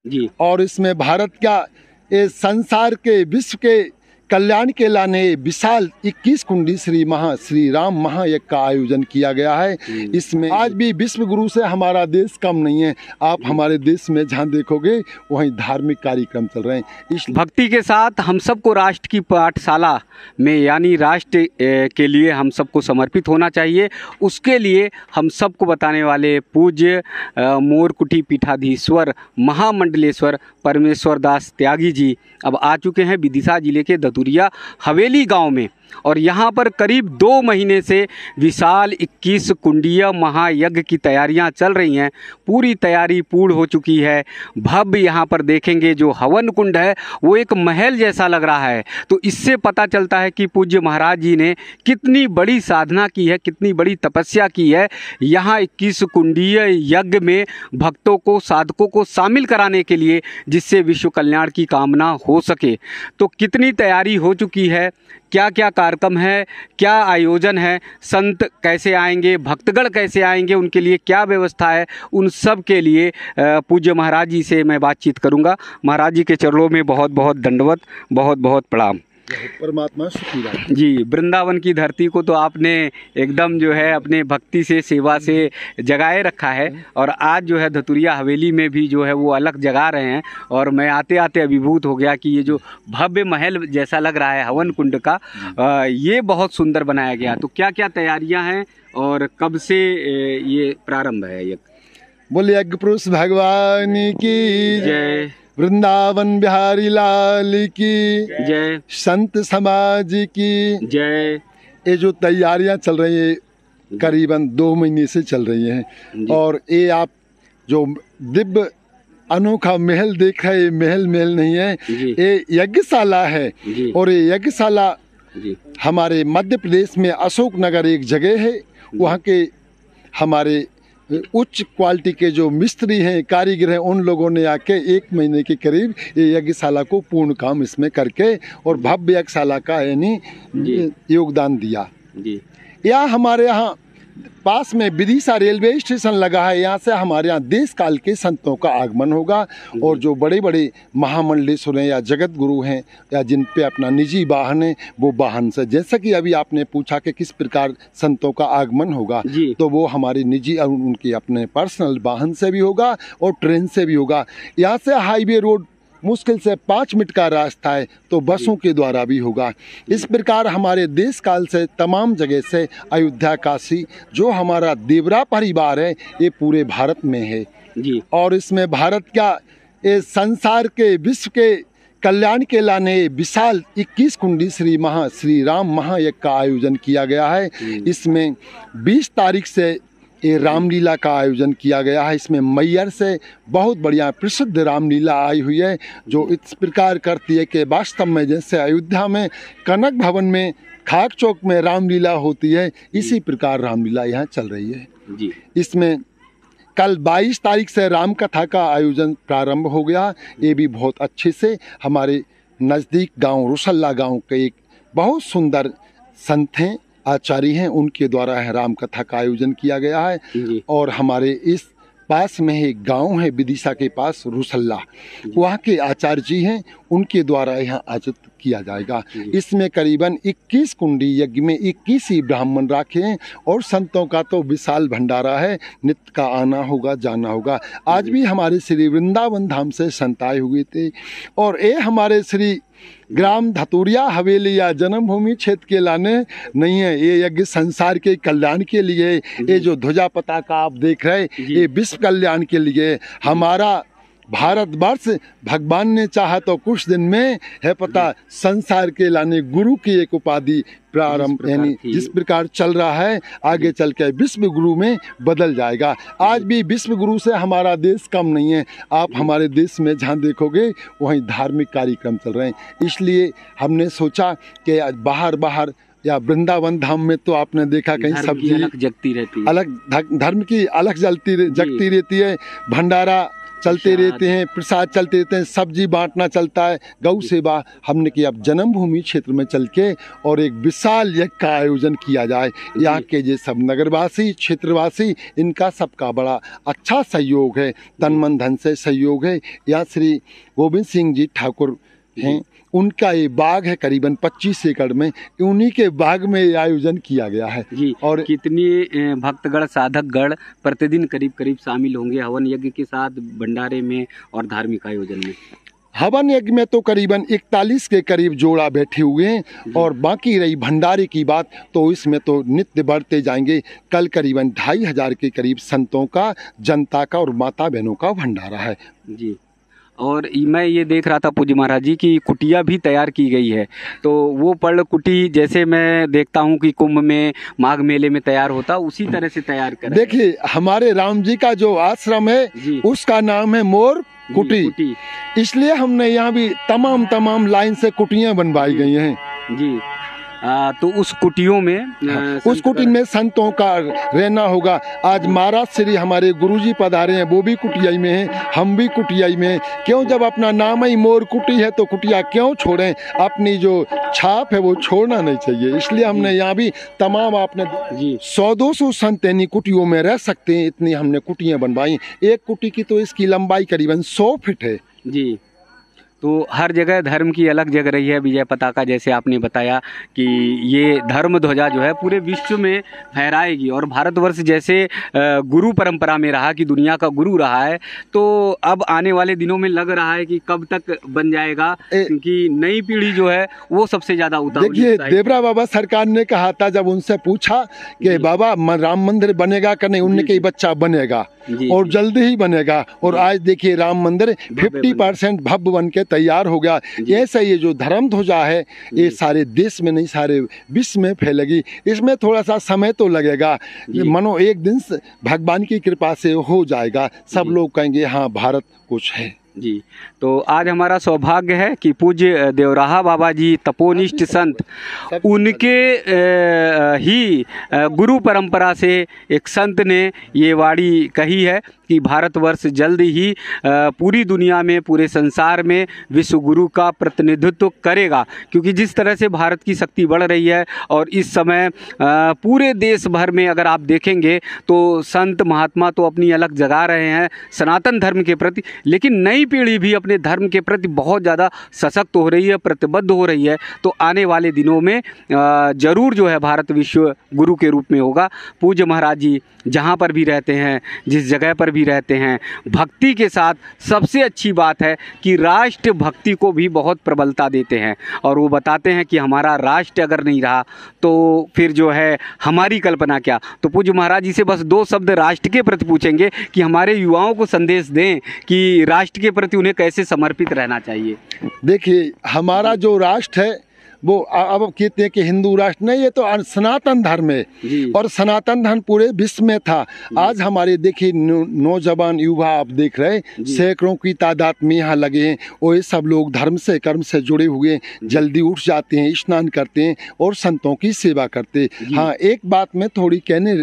जी। और इसमें भारत का संसार के विश्व के कल्याण के लाने विशाल 21 कुंडी श्री राम महायज्ञ का आयोजन किया गया है। इसमें आज भी विश्व गुरु से हमारा देश कम नहीं है। आप हमारे देश में जहाँ देखोगे वहीं धार्मिक कार्यक्रम चल रहे हैं। इस भक्ति के साथ हम सबको राष्ट्र की पाठशाला में यानी राष्ट्र के लिए हम सबको समर्पित होना चाहिए। उसके लिए हम सबको बताने वाले पूज्य मोरकुटी पीठाधीश्वर महामंडलेश्वर परमेश्वर दास त्यागी जी अब आ चुके हैं विदिशा जिले के धतुरिया हवेली गांव में, और यहाँ पर करीब 2 महीने से विशाल 21 कुंडीय महायज्ञ की तैयारियाँ चल रही हैं। पूरी तैयारी पूर्ण हो चुकी है। भव्य यहाँ पर देखेंगे जो हवन कुंड है वो एक महल जैसा लग रहा है। तो इससे पता चलता है कि पूज्य महाराज जी ने कितनी बड़ी साधना की है, कितनी बड़ी तपस्या की है। यहाँ 21 कुंडीय यज्ञ में भक्तों को, साधकों को शामिल कराने के लिए, जिससे विश्व कल्याण की कामना हो सके। तो कितनी तैयारी हो चुकी है, क्या क्या कार्यक्रम है, क्या आयोजन है, संत कैसे आएंगे, भक्तगण कैसे आएंगे, उनके लिए क्या व्यवस्था है, उन सब के लिए पूज्य महाराज जी से मैं बातचीत करूंगा। महाराज जी के चरणों में बहुत बहुत दंडवत, बहुत बहुत प्रणाम। परमात्मा सुखी रहे। जी, वृंदावन की धरती को तो आपने एकदम जो है अपने भक्ति से, सेवा से जगाए रखा है, और आज जो है धतुरिया हवेली में भी जो है वो अलग जगा रहे हैं। और मैं आते आते अभिभूत हो गया कि ये जो भव्य महल जैसा लग रहा है हवन कुंड का, ये बहुत सुंदर बनाया गया। तो क्या क्या तैयारियां हैं और कब से ये प्रारंभ है? ये बोले यज्ञ पुरुष भगवान की जय, वृंदावन बिहारी लाल की जय, संत समाज की जय। ये जो तैयारियां चल रही है करीबन 2 महीने से चल रही हैं, और ये आप जो दिव्य अनोखा महल देख रहे हैं, महल नहीं है, ये यज्ञशाला है। और ये यज्ञशाला हमारे मध्य प्रदेश में अशोक नगर एक जगह है। वहाँ के हमारे उच्च क्वालिटी के जो मिस्त्री हैं, कारीगर हैं, उन लोगों ने आके 1 महीने के करीब ये यज्ञशाला को पूर्ण काम इसमें करके और भव्य यज्ञशाला का यानी योगदान दिया। यहाँ हमारे यहाँ पास में विदिशा रेलवे स्टेशन लगा है। यहाँ से हमारे यहाँ देश काल के संतों का आगमन होगा, और जो बड़े बड़े महामंडलेश्वर हैं या जगत गुरु हैं या जिन पे अपना निजी वाहन है, वो वाहन से, जैसा कि अभी आपने पूछा कि किस प्रकार संतों का आगमन होगा, तो वो हमारी निजी उनके अपने पर्सनल वाहन से भी होगा और ट्रेन से भी होगा। यहाँ से हाईवे रोड मुश्किल से 5 मिनट का रास्ता है, तो बसों के द्वारा भी होगा। इस प्रकार हमारे देश काल से तमाम जगह से अयोध्या, काशी, जो हमारा देवरा परिवार है, ये पूरे भारत में है जी। और इसमें भारत का ये संसार के विश्व के कल्याण के लाने विशाल 21 कुंडी श्री राम महायज्ञ का आयोजन किया गया है। इसमें 20 तारीख से ये रामलीला का आयोजन किया गया है। इसमें मैयर से बहुत बढ़िया प्रसिद्ध रामलीला आई हुई है, जो इस प्रकार करती है कि वास्तव में जैसे अयोध्या में कनक भवन में खाक चौक में रामलीला होती है, इसी प्रकार रामलीला यहाँ चल रही है जी। इसमें कल 22 तारीख से राम कथा का आयोजन प्रारंभ हो गया। ये भी बहुत अच्छे से हमारे नज़दीक गांव रुसल्ला गांव के एक बहुत सुंदर संत हैं, आचार्य हैं, उनके द्वारा है राम कथा का आयोजन किया गया है। और हमारे इस पास में एक गांव है विदिशा के पास रुसल्ला, वहाँ के आचार्य जी हैं, उनके द्वारा यहाँ आयोजित किया जाएगा। इसमें करीबन 21 कुंडी यज्ञ में 21 ही ब्राह्मण रखे हैं, और संतों का तो विशाल भंडारा है, नित्य का आना होगा, जाना होगा। आज भी हमारे श्री वृंदावन धाम से संत आए हुए थे, और ये हमारे श्री ग्राम धतुरिया हवेली या जन्मभूमि क्षेत्र के लाने नहीं है, ये यज्ञ संसार के कल्याण के लिए। ये जो ध्वजा पताका आप देख रहे हैं, ये विश्व कल्याण के लिए। हमारा भारतवर्ष भगवान ने चाहा तो कुछ दिन में है पता संसार के लाने गुरु की एक उपाधि प्रारंभ, यानी जिस प्रकार चल रहा है आगे चल के विश्व गुरु में बदल जाएगा। आज भी विश्व गुरु से हमारा देश कम नहीं है। आप हमारे देश में जहाँ देखोगे वहीं धार्मिक कार्यक्रम चल रहे हैं। इसलिए हमने सोचा कि बाहर या वृंदावन धाम में तो आपने देखा कहीं सब्जी अलग जगती रहती है, अलग धर्म की अलग जगती रहती है, भंडारा चलते रहते हैं, प्रसाद चलते रहते हैं, सब्जी बांटना चलता है, गौ सेवा। हमने कि अब जन्मभूमि क्षेत्र में चल के और एक विशाल यज्ञ का आयोजन किया जाए। यहाँ के जो सब नगरवासी, क्षेत्रवासी, इनका सबका बड़ा अच्छा सहयोग है, तन मन धन से सहयोग है। यहाँ श्री गोविंद सिंह जी ठाकुर हैं, उनका ये बाग है करीबन 25 एकड़ में, उन्हीं के बाग में ये आयोजन किया गया है जी। और कितनी भक्तगण, साधकगण प्रतिदिन करीब करीब शामिल होंगे हवन यज्ञ के साथ, भंडारे में और धार्मिक आयोजन में? हवन यज्ञ में तो करीबन 41 के करीब जोड़ा बैठे हुए हैं, और बाकी रही भंडारे की बात तो इसमें तो नित्य बढ़ते जाएंगे। कल करीबन 2500 के करीब संतों का, जनता का और माता बहनों का भंडारा है जी। और मैं ये देख रहा था पूज्य महाराज जी की कुटिया भी तैयार की गई है, तो वो पर्ण कुटी जैसे मैं देखता हूँ कि कुंभ में, माघ मेले में तैयार होता, उसी तरह से तैयार कर। देखिए हमारे राम जी का जो आश्रम है उसका नाम है मोर कुटी, इसलिए हमने यहाँ भी तमाम लाइन से कुटियाँ बनवाई गई हैं जी। तो उस कुटियों में उस कुटी में संतों का रहना होगा। आज महाराज श्री हमारे गुरुजी पधारे हैं, वो भी कुटिया में हैं, हम भी कुटिया में हैं। क्यों, जब अपना नाम ही मोर कुटी है तो कुटिया क्यों छोड़ें? अपनी जो छाप है वो छोड़ना नहीं चाहिए। इसलिए हमने यहाँ भी तमाम आपने 100-200 संत यानी कुटियों में रह सकते हैं, इतनी हमने कुटियाँ बनवाई। एक कुटी की तो इसकी लंबाई करीबन 100 फीट है जी। तो हर जगह धर्म की अलग जगह रही है विजय पताका, जैसे आपने बताया कि ये धर्म ध्वजा जो है पूरे विश्व में फहराएगी। और भारतवर्ष जैसे गुरु परंपरा में रहा कि दुनिया का गुरु रहा है, तो अब आने वाले दिनों में लग रहा है कि कब तक बन जाएगा, क्योंकि नई पीढ़ी जो है वो सबसे ज़्यादा उतावली। देखिए देवरा बाबा सरकार ने कहा था, जब उनसे पूछा कि बाबा राम मंदिर बनेगा कि नहीं, उनने कहा बच्चा बनेगा और जल्दी ही बनेगा। और आज देखिए राम मंदिर 50% भव्य बन के तैयार हो गया। ऐसा ये जो धर्म ध्वजा है ये सारे देश में नहीं सारे विश्व में फैलेगी। इसमें थोड़ा सा समय तो लगेगा, मानो एक दिन भगवान की कृपा से हो जाएगा। सब लोग कहेंगे हाँ भारत कुछ है जी। तो आज हमारा सौभाग्य है कि पूज्य देवराहा बाबा जी तपोनिष्ठ संत, उनके ही गुरु परंपरा से एक संत ने ये वाणी कही है कि भारतवर्ष जल्द ही पूरी दुनिया में, पूरे संसार में विश्व गुरु का प्रतिनिधित्व करेगा। क्योंकि जिस तरह से भारत की शक्ति बढ़ रही है और इस समय पूरे देश भर में अगर आप देखेंगे तो संत महात्मा तो अपनी अलग जगा रहे हैं सनातन धर्म के प्रति, लेकिन नई पीढ़ी भी अपने धर्म के प्रति बहुत ज़्यादा सशक्त हो रही है, प्रतिबद्ध हो रही है। तो आने वाले दिनों में जरूर जो है भारत विश्व गुरु के रूप में होगा। पूज्य महाराज जी जहाँ पर भी रहते हैं, जिस जगह पर भी रहते हैं, भक्ति के साथ सबसे अच्छी बात है कि राष्ट्र भक्ति को भी बहुत प्रबलता देते हैं। और वो बताते हैं कि हमारा राष्ट्र अगर नहीं रहा तो फिर जो है हमारी कल्पना क्या। तो पूज्य महाराज जी से बस 2 शब्द राष्ट्र के प्रति पूछेंगे कि हमारे युवाओं को संदेश दें कि राष्ट्र के प्रति उन्हें कैसे समर्पित रहना चाहिए। देखिए हमारा जो राष्ट्र है वो अब कहते हैं कि हिंदू राष्ट्र नहीं, ये तो सनातन धर्म है और सनातन धर्म पूरे विश्व में था। आज हमारे देखिए नौजवान युवा आप देख रहे सैकड़ों की तादाद में यहाँ लगे हैं और ये सब लोग धर्म से कर्म से जुड़े हुए, जल्दी उठ जाते हैं, स्नान करते हैं और संतों की सेवा करते। हाँ एक बात मैं थोड़ी कहने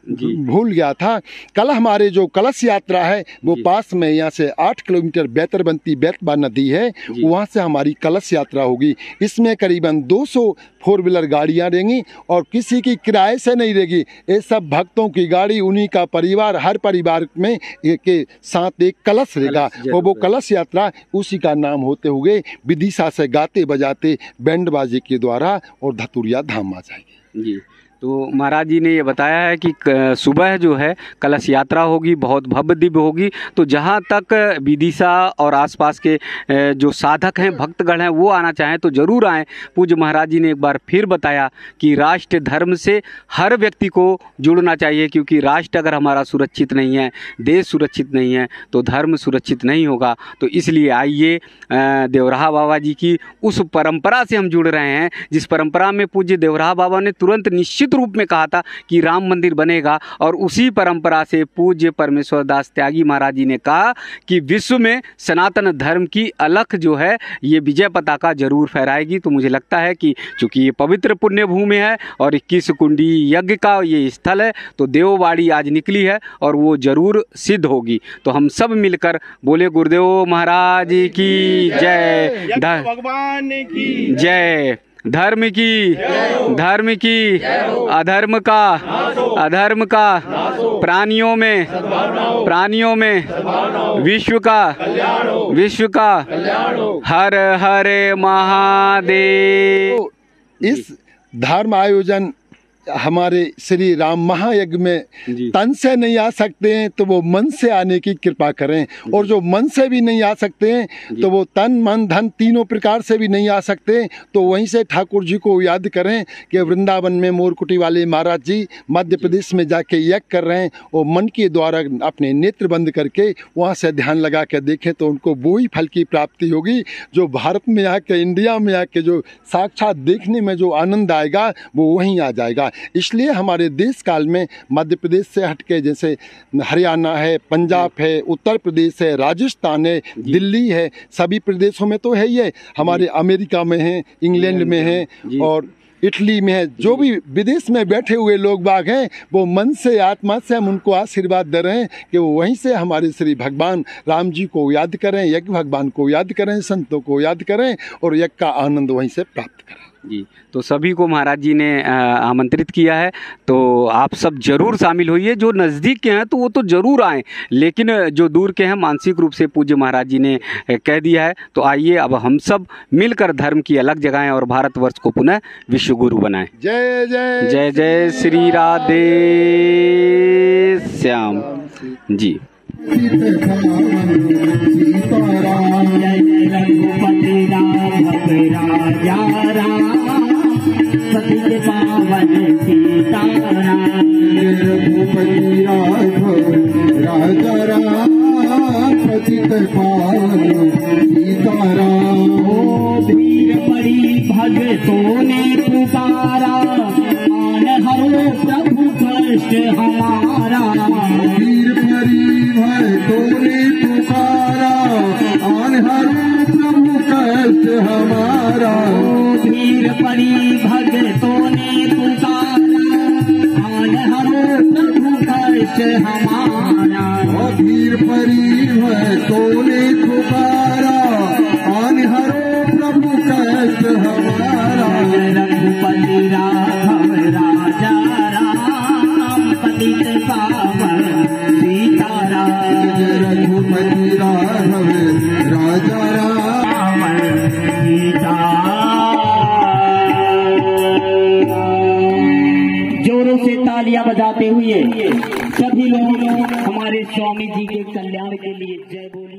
भूल गया था, कल हमारे जो कलश यात्रा है वो पास में यहाँ से 8 किलोमीटर बैतरबंती बैतबा नदी है, वहाँ से हमारी कलश यात्रा होगी। इसमें करीबन 200 4 व्हीलर गाड़ियाँ रहेंगी और किसी की किराए से नहीं रहेगी। ये सब भक्तों की गाड़ी, उन्हीं का परिवार, हर परिवार में के साथ एक कलश रहेगा और वो कलश यात्रा उसी का नाम होते हुए विदिशा से गाते बजाते बैंड बाजे के द्वारा और धतुरिया धाम आ जाएगी जी। तो महाराज जी ने ये बताया है कि सुबह जो है कलश यात्रा होगी, बहुत भव्य दिव्य होगी। तो जहाँ तक विदिशा और आसपास के जो साधक हैं, भक्तगण हैं, वो आना चाहें तो ज़रूर आएँ। पूज्य महाराज जी ने एक बार फिर बताया कि राष्ट्र धर्म से हर व्यक्ति को जुड़ना चाहिए, क्योंकि राष्ट्र अगर हमारा सुरक्षित नहीं है, देश सुरक्षित नहीं है तो धर्म सुरक्षित नहीं होगा। तो इसलिए आइए देवराहा बाबा जी की उस परंपरा से हम जुड़ रहे हैं जिस परंपरा में पूज्य देवराहा बाबा ने तुरंत निश्चित निश्चित रूप में कहा था कि राम मंदिर बनेगा, और उसी परंपरा से पूज्य परमेश्वर दास त्यागी महाराज जी ने कहा कि विश्व में सनातन धर्म की अलख जो है ये विजय पताका जरूर फहराएगी। तो मुझे लगता है कि चूंकि ये पवित्र पुण्य भूमि है और 21 कुंडी यज्ञ का ये स्थल है, तो देववाड़ी आज निकली है और वो जरूर सिद्ध होगी। तो हम सब मिलकर बोले गुरुदेव महाराज की जय, भगवान की जय, धर्म की अधर्म का प्राणियों में विश्व का हर हर महादेव। इस धर्म आयोजन हमारे श्री राम महायज्ञ में तन से नहीं आ सकते हैं तो वो मन से आने की कृपा करें, और जो मन से भी नहीं आ सकते हैं तो वो तन मन धन तीनों प्रकार से भी नहीं आ सकते, तो वहीं से ठाकुर जी को याद करें कि वृंदावन में मोरकुटी वाले महाराज जी मध्य प्रदेश में जाके यज्ञ कर रहे हैं, और मन के द्वारा अपने नेत्र बंद करके वहाँ से ध्यान लगा के देखें तो उनको वो ही फल की प्राप्ति होगी जो भारत में आके, इंडिया में आके जो साक्षात देखने में जो आनंद आएगा वो वहीं आ जाएगा। इसलिए हमारे देश काल में मध्य प्रदेश से हटके जैसे हरियाणा है, पंजाब है, उत्तर प्रदेश है, राजस्थान है, दिल्ली है, सभी प्रदेशों में तो है ही है, हमारे अमेरिका में है, इंग्लैंड में है और इटली में है, जो भी विदेश में बैठे हुए लोग बाग हैं वो मन से आत्मा से हम उनको आशीर्वाद दे रहे हैं कि वो वहीं से हमारे श्री भगवान राम जी को याद करें, यज्ञ भगवान को याद करें, संतों को याद करें और यज्ञ का आनंद वहीं से प्राप्त करें। जी, तो सभी को महाराज जी ने आमंत्रित किया है, तो आप सब जरूर शामिल होइए। जो नज़दीक के हैं तो वो तो जरूर आएँ, लेकिन जो दूर के हैं मानसिक रूप से पूज्य महाराज जी ने कह दिया है, तो आइए अब हम सब मिलकर धर्म की अलग जगहें और भारतवर्ष को पुनः विश्व गुरु बनाएं। जय जय जय जय श्री राधे श्याम जी। पतित पावन सीताराम, रघुपति राजा राम, पतित पावन सीताराम। ओ भीड़ पड़ी भगतों ने पुकारा, आन हरो प्रभु कष्ट हमारा। भीड़ पड़ी भगतों ने पुकारा, आन हरो प्रभु कष्ट हमारा। भीड़ पड़ी भगतों ने पुकारा, आन हरो प्रभु कष्ट हमारा। भीड़ पड़ी भगतों ने पुकारा, आन हरो प्रभु कष्ट हमारा। रघुपति राघव राजा राम, पतित पावन सीताराम। रघुपति राघव राजा राम, जोरों से तालियां बजाते हुए सभी लोग हमारे स्वामी जी के कल्याण के लिए जय बोले।